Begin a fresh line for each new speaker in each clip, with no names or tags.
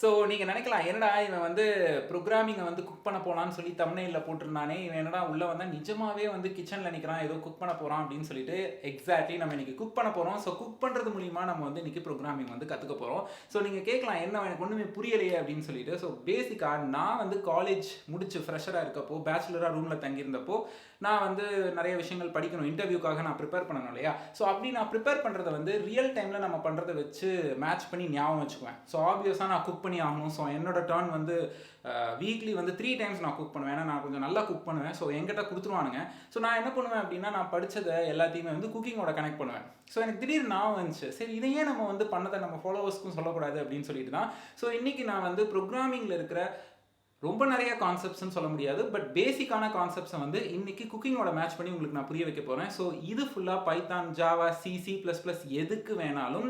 So நீங்கள் நினைக்கலாம், என்னடா இவன் வந்து ப்ரோக்ராமிங்கை வந்து குக் பண்ண போகலான்னு சொல்லி தம்ப்நெயிலில் போட்டிருந்தானே, இவன் என்னடா உள்ளே வந்தால் நிஜமாவே வந்து கிச்சனில் நிற்கிறான், ஏதோ குக் பண்ண போகிறான் அப்படின்னு சொல்லிட்டு. எக்ஸாக்ட்லி நம்ம இன்றைக்கி குக் பண்ண போகிறோம். ஸோ குக் பண்ணுறது மூலிமா நம்ம வந்து இன்றைக்கி ப்ரோக்ராமிங் வந்து கற்றுக்க போகிறோம். ஸோ நீங்கள் கேட்கலாம், என்ன எனக்கு ஒன்றுமே புரியலையே அப்படின்னு சொல்லிட்டு. ஸோ பேசிக்காக நான் வந்து காலேஜ் முடிச்சு ஃப்ரெஷராக இருக்கப்போ, பேச்சுலராக ரூமில் தங்கியிருந்தப்போ, நான் வந்து நிறைய விஷயங்கள் படிக்கணும், இன்டர்வியூக்காக நான் ப்ரிப்பேர் பண்ணணும் இல்லையா. ஸோ அப்படி நான் ப்ரிப்பேர் பண்ணுறதை வந்து ரியல் டைமில் நம்ம பண்ணுறதை வச்சு மேட்ச் பண்ணி ஞாபகம் வச்சுக்குவேன். ஸோ ஆப்வியஸாக நான் குக் பண்ணி ஆகணும். ஸோ என்னோட டர்ன் வந்து வீக்லி வந்து 3 டைம்ஸ் நான் குக் பண்ணுவேன். ஏன்னா நான் கொஞ்சம் நல்லா குக் பண்ணுவேன். ஸோ என்கிட்ட கொடுத்துருவானுங்க. ஸோ நான் என்ன பண்ணுவேன் அப்படின்னா, நான் படித்ததை எல்லாத்தையுமே வந்து குக்கிங்கோட கனெக்ட் பண்ணுவேன். ஸோ எனக்கு திடீர்னு ஞாபகம் வந்துச்சு, சரி இதையே நம்ம வந்து பண்ணதை நம்ம ஃபாலோவர்ஸ்க்கும் சொல்லக்கூடாது அப்படின்னு சொல்லிட்டு தான். ஸோ இன்றைக்கி நான் வந்து ப்ரோக்ராமிங்கில் இருக்கிற ரொம்ப நிறைய கான்செப்ட்ஸ்னு சொல்ல முடியாது, பட் பேசிக்கான கான்செப்ட்ஸை வந்து இன்னைக்கு குக்கிங்கோட மேட்ச் பண்ணி உங்களுக்கு நான் புரிய வைக்க போகிறேன். ஸோ இது ஃபுல்லாக பைத்தான், ஜாவா, C++ எதுக்கு வேணாலும்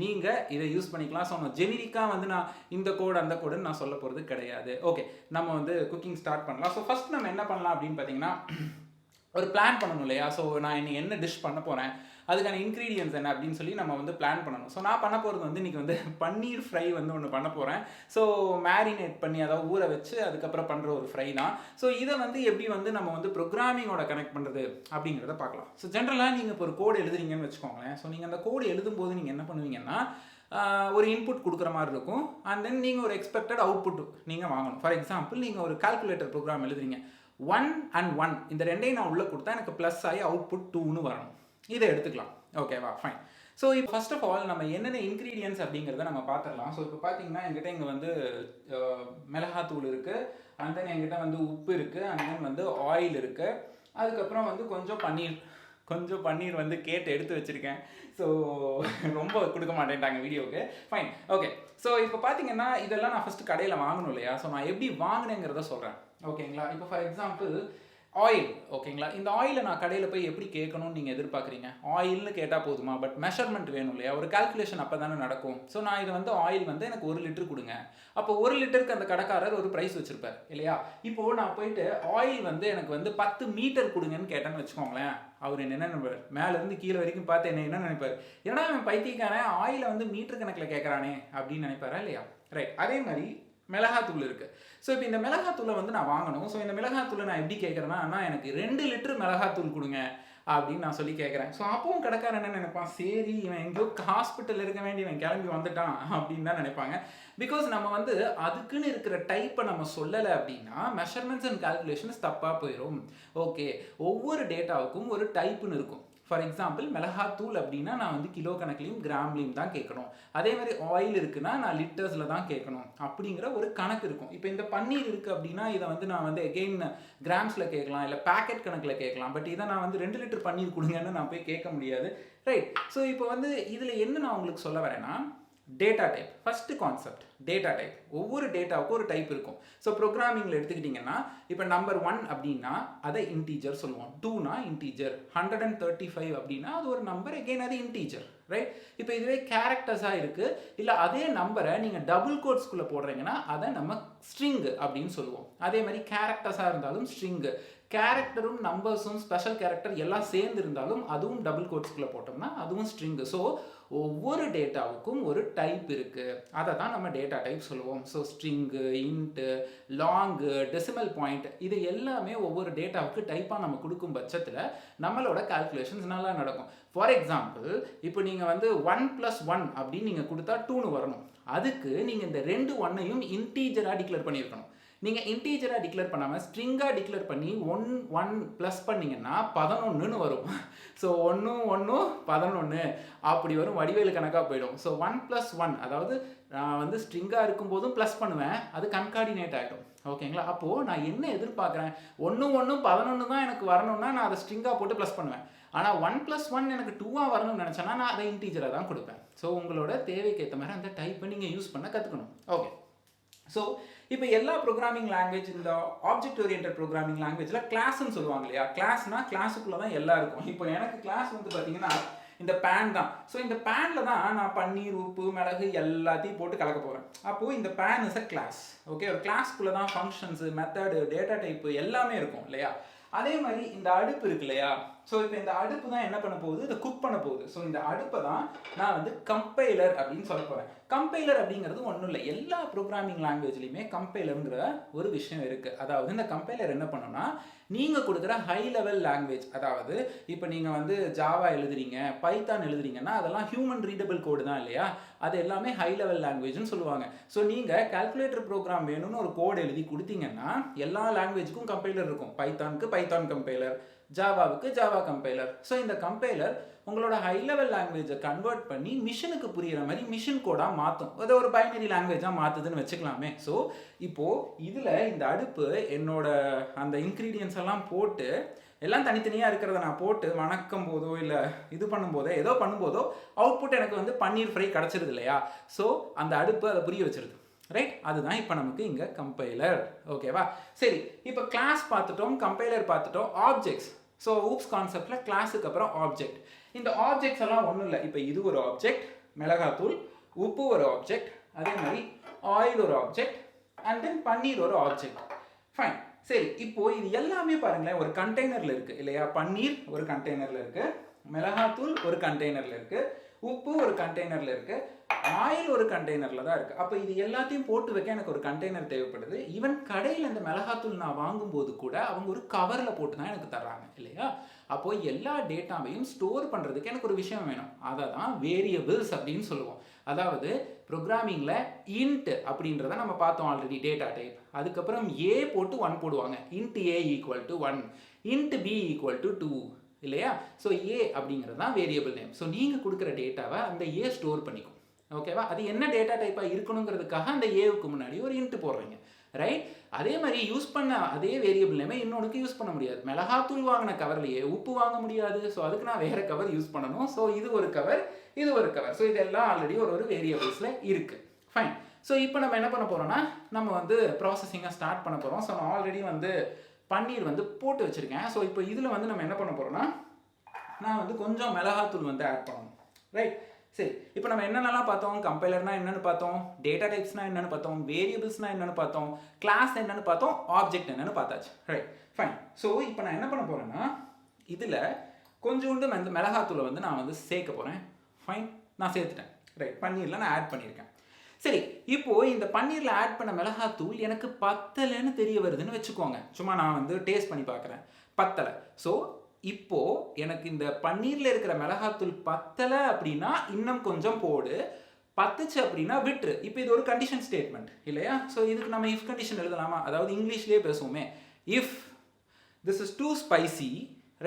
நீங்கள் இதை யூஸ் பண்ணிக்கலாம். ஸோ நான் ஜெனிரிக்காக வந்து நான் இந்த கோடு அந்த கோடுன்னு நான் சொல்ல போகிறது கிடையாது. ஓகே, நம்ம வந்து குக்கிங் ஸ்டார்ட் பண்ணலாம். ஸோ ஃபஸ்ட் நம்ம என்ன பண்ணலாம் அப்படின்னு பார்த்தீங்கன்னா, ஒரு பிளான் பண்ணணும் இல்லையா. ஸோ நான் இன்னைக்கு என்ன டிஷ் பண்ண போகிறேன், அதுக்கான இன்க்ரீடியன்ஸ் என்ன அப்படின்னு சொல்லி நம்ம வந்து பிளான் பண்ணணும். ஸோ நான் பண்ண போகிறது வந்து இன்றைக்கி வந்து பன்னீர் ஃப்ரை வந்து ஒன்று பண்ண போகிறேன். ஸோ மேரினேட் பண்ணி, அதாவது ஊற வச்சு அதுக்கப்புறம் பண்ணுற ஒரு ஃப்ரை தான். ஸோ இதை வந்து எப்படி வந்து நம்ம வந்து ப்ரோக்ராமிங்கோட கனெக்ட் பண்ணுறது அப்படிங்கிறத பார்க்கலாம். ஸோ ஜென்ரலாக நீங்கள் இப்போ ஒரு கோடு எழுதுறீங்கன்னு வச்சுக்கோங்களேன். ஸோ நீங்கள் அந்த கோடு எழுதும்போது நீங்கள் என்ன பண்ணுவீங்கன்னா, ஒரு இன்புட் கொடுக்குற மாதிரி இருக்கும். அண்ட் தென் நீங்கள் ஒரு எக்ஸ்பெக்டட் அவுட்புட் நீங்கள் வாங்கணும். ஃபார் எக்ஸாம்பிள், நீங்கள் ஒரு கால்குலேட்டர் ப்ரோக்ராம் எழுதுறீங்க. 1 and 1 இந்த ரெண்டையும் நான் உள்ளே கொடுத்தா எனக்கு ப்ளஸ் ஆகி அவுட்புட் 2ன்னு வரணும். இதை எடுத்துக்கலாம். ஓகேவா, ஃபைன். ஸோ இப்போ ஃபர்ஸ்ட் ஆஃப் ஆல் நம்ம என்னென்ன இன்க்ரீடியன்ஸ் அப்படிங்கிறத நம்ம பார்த்துடலாம். ஸோ இப்போ பார்த்தீங்கன்னா என்கிட்ட இங்கே வந்து மிளகாத்தூள் இருக்குது, அண்ட் தென் என்கிட்ட வந்து உப்பு இருக்குது, அண்ட் தென் வந்து ஆயில் இருக்குது, அதுக்கப்புறம் வந்து கொஞ்சம் பன்னீர் வந்து கேட்டு எடுத்து வச்சுருக்கேன். ஸோ ரொம்ப கொடுக்க மாட்டேன்ட்டாங்க வீடியோவுக்கு. Fine, okay. ஸோ இப்போ பார்த்தீங்கன்னா இதெல்லாம் நான் ஃபஸ்ட்டு கடையில் வாங்கணும் இல்லையா. ஸோ நான் எப்படி வாங்கினேங்கிறத சொல்கிறேன், ஓகேங்களா. இப்போ ஃபார் எக்ஸாம்பிள் ஆயில், ஓகேங்களா. இந்த ஆயிலை நான் கடையில் போய் எப்படி கேட்கணும்னு நீங்கள் எதிர்பார்க்குறீங்க. ஆயில்னு கேட்டால் போதுமா? பட் மெஷர்மெண்ட் வேணும் இல்லையா, ஒரு கால்குலேஷன் அப்போ தானே நடக்கும். ஸோ நான் இதை வந்து ஆயில் வந்து எனக்கு 1 லிட்டர் கொடுங்க. அப்போ 1 லிட்டருக்கு அந்த கடைக்காரர் ஒரு ப்ரைஸ் வச்சுருப்பார் இல்லையா. இப்போது நான் போயிட்டு ஆயில் வந்து எனக்கு வந்து 10 மீட்டர் கொடுங்கன்னு கேட்டேன்னு வச்சுக்கோங்களேன். அவர் என்ன நினைப்பார், மேலேருந்து கீழே வரைக்கும் பார்த்து என்ன நினைப்பார், ஏன்னா அவன் பைத்தியக்காரன் ஆயிலை வந்து மீட்டர் கணக்கில் கேட்குறானே அப்படின்னு நினைப்பாரா இல்லையா. ரைட். அதே மாதிரி மிளகாத்தூள் இருக்குது. ஸோ இப்போ இந்த மிளகாத்தூளை வந்து நான் வாங்கணும். ஸோ இந்த மிளகாத்தூளை நான் எப்படி கேட்குறேன்னா, ஆனால் எனக்கு 2 லிட்டர் மிளகாத்தூள் கொடுங்க அப்படின்னு நான் சொல்லி கேட்குறேன். ஸோ அப்பவும் கடைக்காரன் என்ன நினைப்பான், சரி இவன் எங்கேயோ ஹாஸ்பிட்டல் இருக்க வேண்டி இவன் கிளம்பி வந்துட்டான் அப்படின்னு தான் நினைப்பாங்க. பிகாஸ் நம்ம வந்து அதுக்குன்னு இருக்கிற டைப்பை நம்ம சொல்லலை அப்படின்னா மெஷர்மெண்ட்ஸ் அண்ட் கால்குலேஷன்ஸ் தப்பாக போயிடும். ஓகே, ஒவ்வொரு டேட்டாவுக்கும் ஒரு டைப்புன்னு இருக்கும். ஃபார் எக்ஸாம்பிள், மிளகாத்தூள் அப்படின்னா நான் வந்து கிலோ கணக்குலையும் கிராம்லையும் தான் கேட்கணும். அதே மாதிரி ஆயில் இருக்குன்னா நான் லிட்டர்ஸில் தான் கேட்கணும் அப்படிங்கிற ஒரு கணக்கு இருக்கும். இப்போ இந்த பன்னீர் இருக்குது அப்படின்னா இதை வந்து நான் வந்து எகெயின் கிராம்ஸில் கேட்கலாம், இல்லை பேக்கெட் கணக்கில் கேட்கலாம். பட் இதை நான் வந்து 2 லிட்டர் பன்னீர் கொடுங்கன்னு நான் போய் கேட்க முடியாது. ரைட். ஸோ இப்போ வந்து இதில் என்ன நான் உங்களுக்கு சொல்ல வரேன்னா, data type. First concept data type. ஒவ்வொரு டேட்டாவுக்கும் ஒரு டைப் இருக்கும். ஸோ ப்ரோக்ராமிங்கில் எடுத்துக்கிட்டிங்கன்னா, இப்போ நம்பர் 1 அப்படின்னா அதை இன்டீஜர் சொல்லுவோம். 2னா இன்டீஜர். 135 அப்படின்னா அது ஒரு நம்பர், எகெயின் அது இன்டீஜர். ரைட். இப்போ இதுவே கேரக்டர்ஸாக இருக்குது, இல்லை அதே நம்பரை நீங்கள் டபுள் கோட்ஸ்குள்ளே போடுறீங்கன்னா அதை நம்ம ஸ்ட்ரிங் அப்படின்னு சொல்லுவோம். அதே மாதிரி கேரக்டர்ஸாக இருந்தாலும் ஸ்ட்ரிங்கு. கேரக்டரும் நம்பர்ஸும் ஸ்பெஷல் கேரக்டர் எல்லாம் சேர்ந்து இருந்தாலும் அதுவும் டபுள் கோட்ஸ்குள்ளே போட்டோம்னா அதுவும் ஸ்ட்ரிங்கு. ஸோ ஒவ்வொரு டேட்டாவுக்கும் ஒரு டைப் இருக்குது. அதை தான் நம்ம டேட்டா டைப் சொல்லுவோம். So string, into, long, decimal point, இது எல்லாமே ஒவ்வொரு டேட்டாவுக்கு டைப்பாக நம்ம கொடுக்கும் பட்சத்தில் நம்மளோட கால்குலேஷன்ஸ் நல்லா நடக்கும். ஃபார் எக்ஸாம்பிள், இப்போ நீங்கள் வந்து 1 + 1 அப்படின்னு நீங்கள் கொடுத்தா 2ன்னு வரணும். அதுக்கு நீங்கள் இந்த 2 1ஐயும் இன்டீஜராக டிக்ளேர் பண்ணியிருக்கணும். நீங்கள் இன்டீஜராக டிக்ளேர் பண்ணாமல் ஸ்ட்ரிங்காக டிக்ளேர் பண்ணி 1 1 ப்ளஸ் பண்ணிங்கன்னா 11ன்னு வரும். ஸோ 1 1 11 அப்படி வரும், வடிவேலு கணக்காக போயிடும். ஸோ 1 + 1, அதாவது நான் வந்து ஸ்ட்ரிங்காக இருக்கும்போதும் ப்ளஸ் பண்ணுவேன், அது கன்கார்டினேட் ஆகிடும். ஓகேங்களா. அப்போது நான் என்ன எதிர்பார்க்குறேன், 1 1 11 தான் எனக்கு வரணும்னா நான் அதை ஸ்ட்ரிங்காக போட்டு ப்ளஸ் பண்ணுவேன். ஆனால் 1 + 1 எனக்கு 2ஆக வரணும்னு நினச்சேன்னா நான் அதை இன்டீஜராக தான் கொடுப்பேன். ஸோ உங்களோட தேவைக்கு ஏற்ற மாதிரி அந்த டைப்பை நீங்கள் யூஸ் பண்ண கற்றுக்கணும். ஓகே. ஸோ இப்போ எல்லா ப்ரோக்ராமிங் லாங்குவேஜ், இந்த ஆப்ஜெக்ட் ஓரியன்டட் ப்ரோக்ராமிங் லாங்குவேஜில் கிளாஸ்ன்னு சொல்லுவாங்க இல்லையா. கிளாஸ்னால் கிளாஸுக்குள்ளே தான் எல்லாம் இருக்கும். இப்போ எனக்கு கிளாஸ் வந்து பார்த்தீங்கன்னா இந்த பேன் தான். ஸோ இந்த பேனில் தான் நான் பன்னீர், உப்பு, மிளகு எல்லாத்தையும் போட்டு கலக்க போகிறேன். அப்போது இந்த pen is a class. Okay, ஒரு கிளாஸ்க்குள்ளே தான் ஃபங்க்ஷன்ஸு, மெத்தடு, டேட்டா டைப்பு எல்லாமே இருக்கும் இல்லையா. அதே மாதிரி இந்த அடுப்பு இருக்கு இல்லையா, ஸோ இப்போ இந்த அடுப்பு தான் என்ன பண்ண போகுது, இதை குக் பண்ண போகுது. ஸோ இந்த அடுப்பை தான் நான் வந்து கம்பைலர் அப்படின்னு சொல்ல போகிறேன். கம்பைலர் அப்படிங்கிறது ஒன்றும் இல்லை, எல்லா ப்ரோக்ராமிங் லாங்குவேஜ்லையுமே கம்பைலருங்கிற ஒரு விஷயம் இருக்குது. அதாவது இந்த கம்பைலர் என்ன பண்ணுன்னா, நீங்கள் கொடுக்குற ஹை லெவல் லாங்குவேஜ், அதாவது இப்போ நீங்கள் வந்து ஜாவா எழுதுறீங்க, பைத்தான் எழுதுறீங்கன்னா அதெல்லாம் ஹியூமன் ரீடபிள் கோடு தான் இல்லையா, அது எல்லாமே ஹை லெவல் லாங்குவேஜ்னு சொல்லுவாங்க. ஸோ நீங்கள் கால்குலேட்டர் ப்ரோக்ராம் வேணும்னு ஒரு கோடு எழுதி கொடுத்தீங்கன்னா எல்லா லாங்குவேஜுக்கும் கம்பைலர் இருக்கும். பைத்தானுக்கு பைத்தான் கம்பைலர், ஜாவாவுக்கு ஜாவா கம்பைலர். ஸோ இந்த கம்பைலர் உங்களோட ஹை லெவல் லாங்குவேஜை கன்வெர்ட் பண்ணி மிஷினுக்கு புரிகிற மாதிரி மிஷின் கோடாக மாற்றும், அதை ஒரு பைனரி லாங்குவேஜாக மாற்றுதுன்னு வச்சுக்கலாமே. ஸோ இப்போது இதில் இந்த அடுப்பு என்னோட அந்த இன்க்ரீடியன்ஸ் எல்லாம் போட்டு எல்லாம் தனித்தனியாக இருக்கிறத நான் போட்டு வணக்கும் போதோ இல்லை இது பண்ணும்போதோ ஏதோ பண்ணும்போதோ அவுட்புட் எனக்கு வந்து பன்னீர் ஃப்ரை கிடச்சிருது இல்லையா. ஸோ அந்த அடுப்பு அதை புரிய வச்சிருது, ரைட். அதுதான் இப்போ நமக்கு இங்கே கம்பைலர். ஓகேவா, சரி. இப்போ கிளாஸ் பார்த்துட்டோம், கம்பைலர் பார்த்துட்டோம், ஆப்ஜெக்ட்ஸ். ஸோ ஊப்ஸ் கான்செப்டில் கிளாஸுக்கு அப்புறம் ஆப்ஜெக்ட். இந்த ஆப்ஜெக்ட்ஸ் எல்லாம் ஒன்றும் இல்லை. இப்போ இது ஒரு ஆப்ஜெக்ட், மிளகாத்தூள், உப்பு ஒரு ஆப்ஜெக்ட், அதே மாதிரி ஆயில் ஒரு ஆப்ஜெக்ட், அண்ட் தென் பன்னீர் ஒரு ஆப்ஜெக்ட். ஃபைன், சரி. இப்போ இது எல்லாமே பாருங்களேன் ஒரு கண்டெய்னரில் இருக்குது இல்லையா. பன்னீர் ஒரு கண்டெய்னரில் இருக்குது, மிளகாத்தூள் ஒரு கண்டெய்னரில் இருக்குது, உப்பு ஒரு கண்டெய்னரில் இருக்குது, ஆயில் ஒரு கண்டெய்னரில் தான் இருக்குது. அப்போ இது எல்லாத்தையும் போட்டு வைக்க எனக்கு ஒரு கண்டெய்னர் தேவைப்படுது. ஈவன் கடையில் இந்த மிளகாத்தூள் நான் வாங்கும்போது கூட அவங்க ஒரு கவரில் போட்டு தான் எனக்கு தர்றாங்க இல்லையா. அப்போது எல்லா டேட்டாவையும் ஸ்டோர் பண்ணுறதுக்கு எனக்கு ஒரு விஷயம் வேணும், அதை தான் வேரியபிள்ஸ் அப்படின்னு சொல்லுவோம். அதாவது ப்ரோக்ராமிங்கில் இன்ட் அப்படின்றத நம்ம பார்த்தோம் ஆல்ரெடி, டேட்டா டைப். அதுக்கப்புறம் ஏ போட்டு 1 போடுவாங்க, int A equal to 1, int B equal to 2 இல்லையா. ஸோ ஏ அப்படிங்கிறது தான் வேரியபிள் நேம். ஸோ நீங்கள் கொடுக்குற டேட்டாவை அந்த ஏ ஸ்டோர் பண்ணிக்கும். ஓகேவா, அது என்ன டேட்டா டைப்பாக இருக்கணுங்கிறதுக்காக அந்த ஏவுக்கு முன்னாடி ஒரு இன்ட் போடுறீங்க, ரைட். அதே மாதிரி யூஸ் பண்ண அதே வேரியபிள் நேமே இன்னொன்றுக்கு யூஸ் பண்ண முடியாது. மிளகாத்தூள் வாங்கின கவர்லையே உப்பு வாங்க முடியாது. ஸோ அதுக்கு நான் வேறு கவர் யூஸ் பண்ணணும். ஸோ இது ஒரு கவர், இது ஒரு கவர். ஸோ இதெல்லாம் ஆல்ரெடி ஒரு வேரியபிள்ஸில் இருக்குது. ஃபைன். ஸோ இப்போ நம்ம என்ன பண்ண போகிறோம்னா, நம்ம வந்து ப்ராசஸிங்கை ஸ்டார்ட் பண்ண போகிறோம். ஸோ நான் ஆல்ரெடி வந்து பன்னீர் வந்து போட்டு வச்சுருக்கேன். ஸோ இப்போ இதில் வந்து நம்ம என்ன பண்ண போகிறோம்னா, நான் வந்து கொஞ்சம் மிளகாத்தூள் வந்து ஆட் பண்ணணும், ரைட். சரி, இப்போ நம்ம என்னென்னலாம் பார்த்தோம், கம்பைலர்னா என்னென்னு பார்த்தோம், டேட்டா டைப்ஸ்னா என்னென்னு பார்த்தோம், வேரியபிள்ஸ்னா என்னென்னு பார்த்தோம், கிளாஸ் என்னென்னு பார்த்தோம், ஆப்ஜெக்ட் என்னென்னு பார்த்தாச்சு, ரைட். ஃபைன். ஸோ இப்போ நான் என்ன பண்ண போகிறேன்னா, இதில் கொஞ்சோண்டு அந்த மிளகாத்தூளை வந்து நான் வந்து சேர்க்க போகிறேன். ஃபைன், நான் சேர்த்துட்டேன், ரைட். பன்னீரில் நான் ஆட் பண்ணியிருக்கேன். சரி, இப்போது இந்த பன்னீரில் ஆட் பண்ண மிளகாத்தூள் எனக்கு பத்தலைன்னு தெரிய வருதுன்னு வச்சுக்கோங்க. சும்மா நான் வந்து டேஸ்ட் பண்ணி பார்க்குறேன், பத்தலை. ஸோ இப்போது எனக்கு இந்த பன்னீரில் இருக்கிற மிளகாத்தூள் பத்தலை அப்படின்னா இன்னும் கொஞ்சம் போடு, பத்துச்சு அப்படின்னா விட்டுரு. இப்போ இது ஒரு கண்டிஷன் ஸ்டேட்மெண்ட் இல்லையா. ஸோ இதுக்கு நம்ம இஃப் கண்டிஷன் எழுதலாமா, அதாவது இங்கிலீஷ்லேயே பேசுவோமே, if this is too spicy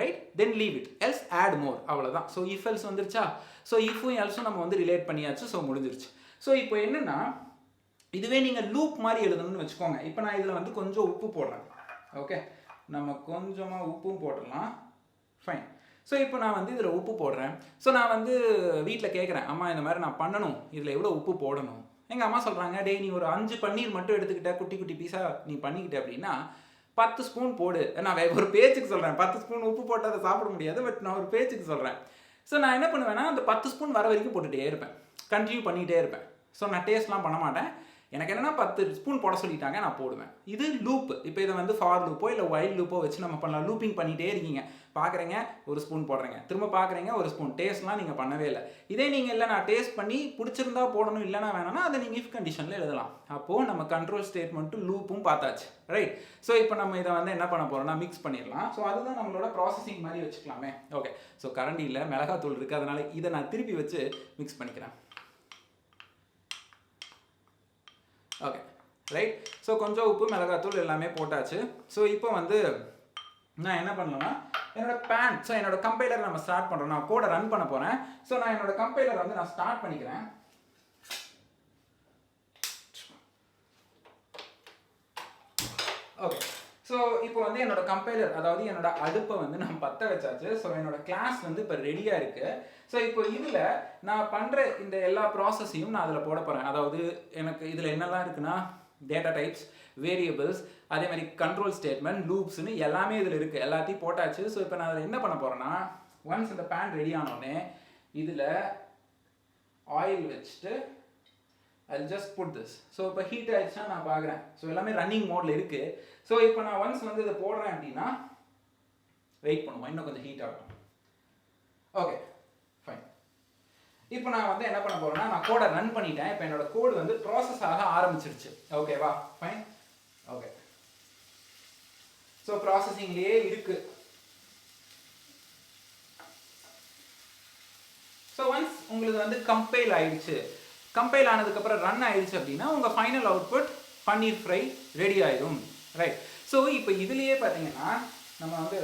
right then leave it else add more, அவ்வளோதான். ஸோ இஃப் எல்ஸ் வந்துருச்சா. ஸோ இஃப்பும் எல்ஸும் நம்ம வந்து ரிலேட் பண்ணியாச்சு. ஸோ முடிஞ்சிருச்சு. ஸோ இப்போ என்னென்னா, இதுவே நீங்கள் லூப் மாதிரி எழுதணும்னு வச்சுக்கோங்க. இப்போ நான் இதில் வந்து கொஞ்சம் உப்பு போடுறேன். ஓகே, நம்ம கொஞ்சமாக உப்பும் போடலாம். ஃபைன். ஸோ இப்போ நான் வந்து இதில் உப்பு போடுறேன். ஸோ நான் வந்து வீட்டில் கேட்குறேன், அம்மா இந்த மாதிரி நான் பண்ணணும், இதில் எவ்வளோ உப்பு போடணும். எங்கள் அம்மா சொல்கிறாங்க, டேய் நீ ஒரு 5 பன்னீர் மட்டும் எடுத்துக்கிட்ட, குட்டி குட்டி பீஸாக நீ பண்ணிக்கிட்ட அப்படின்னா 10 ஸ்பூன் போடு. நான் ஒரு பேச்சுக்கு சொல்கிறேன், 10 ஸ்பூன் உப்பு போட்டால் அதை சாப்பிட முடியாது, பட் நான் ஒரு பேச்சுக்கு சொல்கிறேன். ஸோ நான் என்ன பண்ணுவேன்னா, அந்த 10 ஸ்பூன் வர வரைக்கும் போட்டுகிட்டே இருப்பேன், கண்டினியூ பண்ணிகிட்டே இருப்பேன். ஸோ நான் டேஸ்ட்லாம் பண்ண மாட்டேன். எனக்கு என்னென்னா 10 ஸ்பூன் போட சொல்லிட்டாங்க, நான் போடுவேன். இது லூப். இப்போ இதை வந்து ஃபார் லூப்போ இல்லை வைல்ட் லூப்போ வச்சு நம்ம பண்ணலாம். லூப்பிங் பண்ணிகிட்டே இருக்கீங்க, பார்க்குறீங்க, ஒரு ஸ்பூன் போடுறீங்க, திரும்ப பார்க்குறீங்க, ஒரு ஸ்பூன். டேஸ்ட்லாம் நீங்கள் பண்ணவே இல்லை. இதே நீங்கள் இல்லை நான் டேஸ்ட் பண்ணி பிடிச்சிருந்தா போடணும், இல்லைனா வேணாம்னா அதை நீங்கள் இஃப் கண்டிஷனில் எழுதலாம். அப்போது நம்ம கண்ட்ரோல் ஸ்டேட்மெண்ட்டும் லூப்பும் பார்த்தாச்சு, ரைட். ஸோ இப்போ நம்ம இதை வந்து என்ன பண்ண போகிறோம்னா மிக்ஸ் பண்ணிடலாம். ஸோ அதுதான் நம்மளோட ப்ராசஸிங் மாதிரி வச்சுக்கலாமே. ஓகே, ஸோ கரண்டியில் மிளகாத்தூள் இருக்குது, அதனால் இதை நான் திருப்பி வச்சு மிக்ஸ் பண்ணிக்கிறேன். Okay, right. ஸோ கொஞ்சம் உப்பு, மிளகாத்தூள் எல்லாமே போட்டாச்சு. ஸோ இப்போ வந்து நான் என்ன பண்ணலாம்னா, என்னோட பேன், ஸோ என்னோட கம்பைலர் நம்ம ஸ்டார்ட் பண்ணுறோம். நான் கோடை ரன் பண்ண போகிறேன். ஸோ நான் என்னோட கம்பைலர் வந்து நான் ஸ்டார்ட் பண்ணிக்கிறேன். ஓகே, ஸோ இப்போ வந்து என்னோட கம்பைலர், அதாவது என்னோட அடுப்பை வந்து நான் பற்ற வச்சாச்சு. ஸோ என்னோட கிளாஸ் வந்து இப்போ ரெடியாக இருக்குது. ஸோ இப்போ இதில் நான் பண்ணுற இந்த எல்லா ப்ராசஸையும் நான் அதில் போட போகிறேன். அதாவது எனக்கு இதில் என்னெல்லாம் இருக்குன்னா, டேட்டா டைப்ஸ், வேரியபிள்ஸ், அதே மாதிரி கண்ட்ரோல் ஸ்டேட்மெண்ட், லூப்ஸ்னு எல்லாமே இதில் இருக்குது. எல்லாத்தையும் போட்டாச்சு. ஸோ இப்போ நான் அதில் என்ன பண்ண போகிறேன்னா, ஒன்ஸ் இந்த பேன் ரெடி ஆனோடனே இதில் ஆயில் வச்சுட்டு I'll just put this. So இப்போ ஹீட் ஆகிடுச்சுன்னா நான் பார்க்குறேன். ஸோ எல்லாமே ரன்னிங் மோடில் இருக்குது. ஸோ இப்போ நான் ஒன்ஸ் வந்து இதை போடுறேன் அப்படின்னா வெயிட் பண்ணுவோம், இன்னும் கொஞ்சம் ஹீட் ஆகட்டும். Okay fine. இப்போ நான் வந்து என்ன பண்ண போறேன்னா, நான் கோடை ரன் பண்ணிட்டேன். இப்போ என்னோட கோடு வந்து ப்ராசஸ் ஆக ஆரம்பிச்சிருச்சு. ஓகேவா ஃபைன். ஓகே ஸோ ப்ராசஸிங்லேயே இருக்கு. ஸோ ஒன்ஸ் உங்களுக்கு வந்து கம்பைல் ஆயிடுச்சு, கம்பைல் ஆனதுக்கப்புறம் ரன் ஆயிடுச்சு அப்படின்னா உங்கள் ஃபைனல் அவுட்புட் பன்னீர் ஃப்ரை ரெடி ஆயிடும். ரைட். ஸோ இப்போ இதுலேயே பார்த்தீங்கன்னா நம்ம வந்து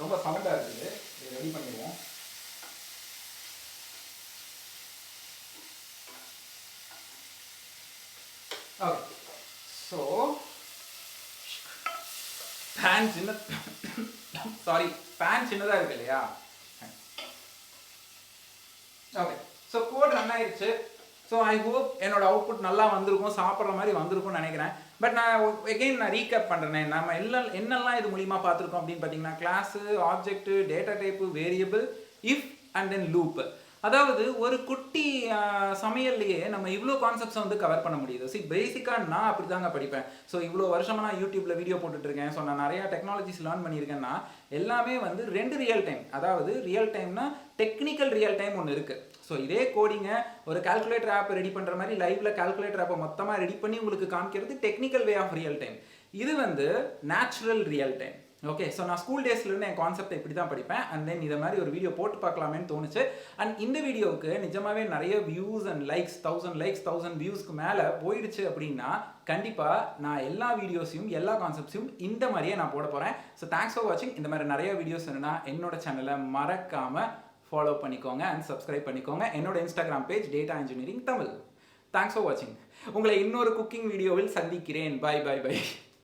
ரொம்ப சவுண்டாக இருக்குது, இதை ரெடி பண்ணிடுவோம். Okay so pen sorry pen சின்னதாக இருக்கு இல்லையா. ஓகே ஸோ கோட் ரன் ஆயிடுச்சு. ஸோ ஐ ஹோப் என்னோட அவுட்புட் நல்லா வந்திருக்கும், சாப்பிட்ற மாதிரி வந்திருக்கும்னு நினைக்கிறேன். பட் நான் எகெயின் நான் ரீகேப் பண்ணுறேன். நம்ம என்னெல்லாம் இது மூலிமா பார்த்துருக்கோம் அப்படின்னு பார்த்தீங்கன்னா, class, object, data type, variable, if and then loop. அதாவது ஒரு குட்டி சமையல்லையே நம்ம இவ்வளோ கான்செப்ட்ஸை வந்து கவர் பண்ண முடியுது. பேசிக்காக நான் அப்படி தாங்க படிப்பேன். ஸோ இவ்வளோ வருஷமாக நான் யூடியூப்பில் வீடியோ போட்டுட்ருக்கேன். ஸோ நான் நிறையா டெக்னாலஜிஸ் லேர்ன் பண்ணியிருக்கேன்னா எல்லாமே வந்து 2 ரியல் டைம். அதாவது ரியல் டைம்னா டெக்னிக்கல் ரியல் டைம் ஒன்று இருக்குது. ஸோ இதே கோடிங்கை ஒரு கால்குலேட்டர் ஆப் ரெடி பண்ணுற மாதிரி லைவில் கால்குலேட்டர் ஆப்பை மொத்தமாக ரெடி பண்ணி உங்களுக்கு காமிக்கிறது technical way of real time. இது வந்து natural real time. Okay so நான் ஸ்கூல் டேஸ்லேருந்து என் கான்செப்டை இப்படி தான் படிப்பேன். அண்ட் தென் இதை மாதிரி ஒரு வீடியோ போட்டு பார்க்கலாமேன்னு தோணுச்சு. அண்ட் இந்த வீடியோவுக்கு நிஜமாவே நிறைய வியூஸ் அண்ட் லைக்ஸ், 1000 வியூஸ்க்கு மேலே போயிடுச்சு அப்படின்னா கண்டிப்பாக நான் எல்லா வீடியோஸையும் எல்லா கான்செப்ட்ஸையும் இந்த மாதிரியே நான் போட போகிறேன். ஸோ தேங்க்ஸ் ஃபார் வாட்சிங். இந்த மாதிரி நிறைய வீடியோஸ் என்னன்னா என்னோட சேனலை மறக்காமல் ஃபாலோ பண்ணிக்கோங்க அண்ட் சப்ஸ்கிரைப் பண்ணிக்கோங்க. என்னோட Instagram page data engineering Tamil. Thanks for வாட்சிங். உங்களை இன்னொரு குக்கிங் வீடியோவில் சந்திக்கிறேன். Bye bye by.